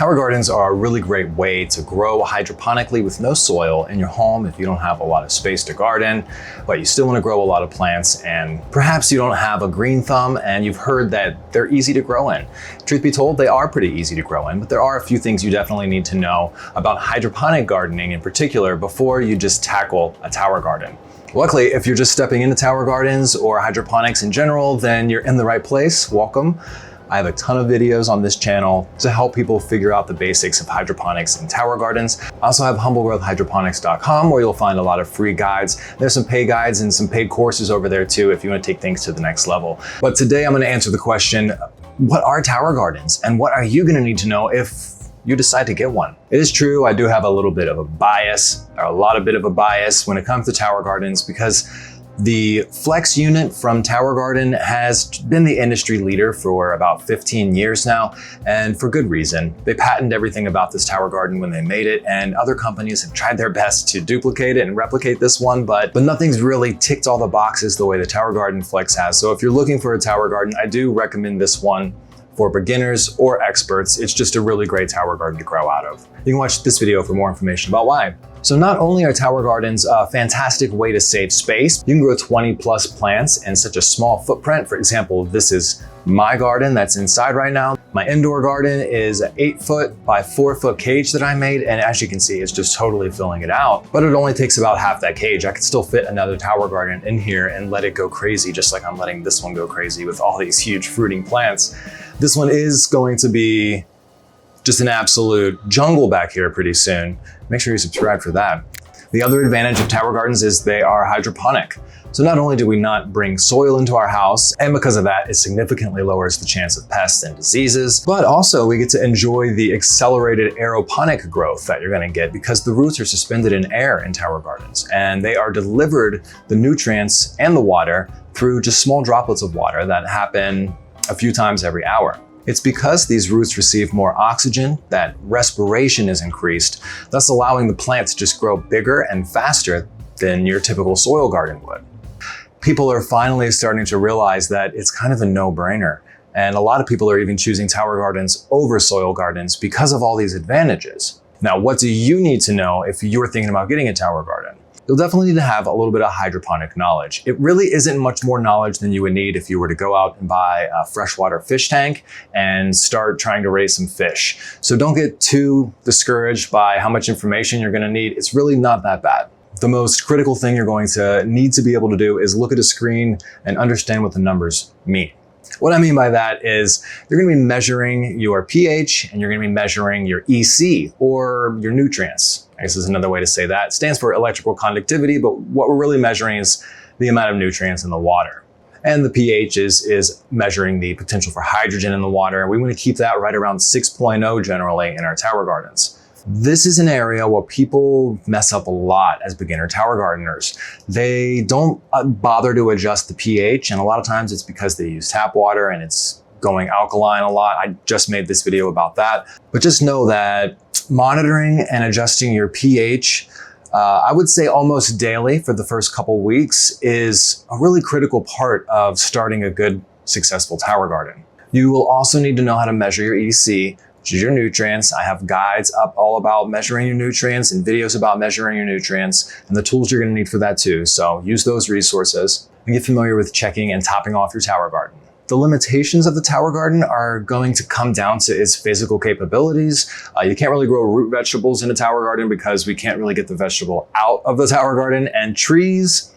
Tower gardens are a really great way to grow hydroponically with no soil in your home if you don't have a lot of space to garden, but you still want to grow a lot of plants, and perhaps you don't have a green thumb and you've heard that they're easy to grow in. Truth be told, they are pretty easy to grow in, but there are a few things you definitely need to know about hydroponic gardening in particular before you just tackle a tower garden. Luckily, if you're just stepping into tower gardens or hydroponics in general, then you're in the right place. Welcome. I have a ton of videos on this channel to help people figure out the basics of hydroponics and tower gardens. I also have humblegrowthhydroponics.com where you'll find a lot of free guides. There's some paid guides and some paid courses over there too if you want to take things to the next level. But today I'm going to answer the question, what are tower gardens and what are you going to need to know if you decide to get one? It is true, I do have a little bit of a bias, or a lot of bit of a bias when it comes to tower gardens, because the Flex unit from Tower Garden has been the industry leader for about 15 years now, and for good reason. They patented everything about this tower garden when they made it, and other companies have tried their best to duplicate it and replicate this one, but nothing's really ticked all the boxes the way the Tower Garden Flex has. So if you're looking for a tower garden, I do recommend this one for beginners or experts. It's just a really great tower garden to grow out of. You can watch this video for more information about why. So not only are tower gardens a fantastic way to save space, you can grow 20 plus plants in such a small footprint. For example, this is my garden that's inside right now. My indoor garden is an 8-foot by 4-foot cage that I made, and as you can see, it's just totally filling it out. But it only takes about half that cage. I could still fit another tower garden in here and let it go crazy, just like I'm letting this one go crazy with all these huge fruiting plants. This one is going to be just an absolute jungle back here pretty soon. Make sure you subscribe for that. The other advantage of tower gardens is they are hydroponic. So not only do we not bring soil into our house, and because of that, it significantly lowers the chance of pests and diseases, but also we get to enjoy the accelerated aeroponic growth that you're gonna get because the roots are suspended in air in tower gardens, and they are delivered the nutrients and the water through just small droplets of water that happen a few times every hour. It's because these roots receive more oxygen that respiration is increased, thus allowing the plant to just grow bigger and faster than your typical soil garden would. People are finally starting to realize that it's kind of a no-brainer. And a lot of people are even choosing tower gardens over soil gardens because of all these advantages. Now, what do you need to know if you're thinking about getting a tower garden? You'll definitely need to have a little bit of hydroponic knowledge. It really isn't much more knowledge than you would need if you were to go out and buy a freshwater fish tank and start trying to raise some fish. So don't get too discouraged by how much information you're going to need. It's really not that bad. The most critical thing you're going to need to be able to do is look at a screen and understand what the numbers mean. What I mean by that is you're going to be measuring your pH and you're going to be measuring your EC, or your nutrients. I guess is another way to say that. It stands for electrical conductivity, but what we're really measuring is the amount of nutrients in the water. And the pH is measuring the potential for hydrogen in the water. We want to keep that right around 6.0 generally in our tower gardens. This is an area where people mess up a lot as beginner tower gardeners. They don't bother to adjust the pH, and a lot of times it's because they use tap water and it's going alkaline a lot. I just made this video about that. But just know that monitoring and adjusting your pH, I would say almost daily for the first couple weeks, is a really critical part of starting a good, successful tower garden. You will also need to know how to measure your EC, which is your nutrients. I have guides up all about measuring your nutrients and videos about measuring your nutrients and the tools you're gonna need for that too. So use those resources and get familiar with checking and topping off your tower garden. The limitations of the tower garden are going to come down to its physical capabilities. You can't really grow root vegetables in a tower garden because we can't really get the vegetable out of the tower garden, and trees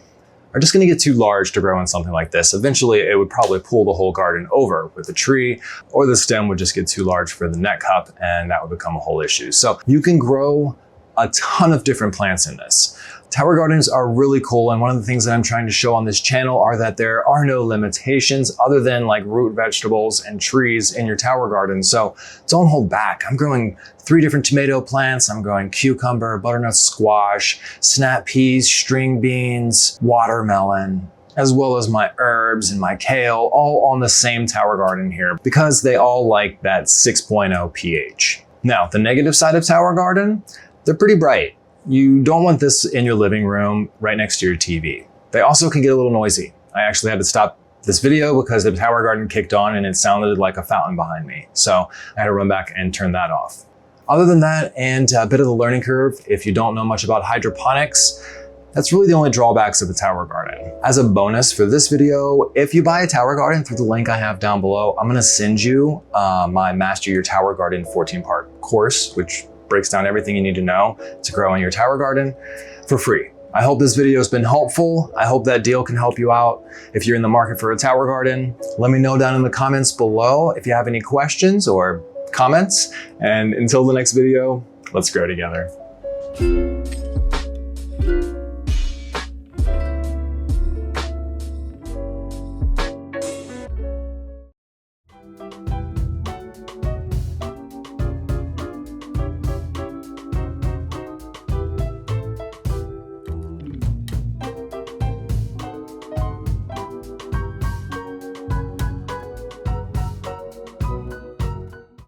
are just gonna get too large to grow in something like this. Eventually, it would probably pull the whole garden over with the tree, or the stem would just get too large for the net cup, and that would become a whole issue. So you can grow a ton of different plants in this. Tower gardens are really cool, and one of the things that I'm trying to show on this channel are that there are no limitations other than like root vegetables and trees in your tower garden. So don't hold back. I'm growing 3 different tomato plants. I'm growing cucumber, butternut squash, snap peas, string beans, watermelon, as well as my herbs and my kale, all on the same tower garden here because they all like that 6.0 pH. Now, the negative side of tower garden, they're pretty bright. You don't want this in your living room right next to your TV. They also can get a little noisy. I actually had to stop this video because the tower garden kicked on and it sounded like a fountain behind me. So I had to run back and turn that off. Other than that, and a bit of the learning curve, if you don't know much about hydroponics, that's really the only drawbacks of a tower garden. As a bonus for this video, if you buy a tower garden through the link I have down below, I'm gonna send you my Master Your Tower Garden 14-part course, which breaks down everything you need to know to grow in your tower garden for free. I hope this video has been helpful. I hope that deal can help you out. If you're in the market for a tower garden, let me know down in the comments below if you have any questions or comments. And until the next video, let's grow together.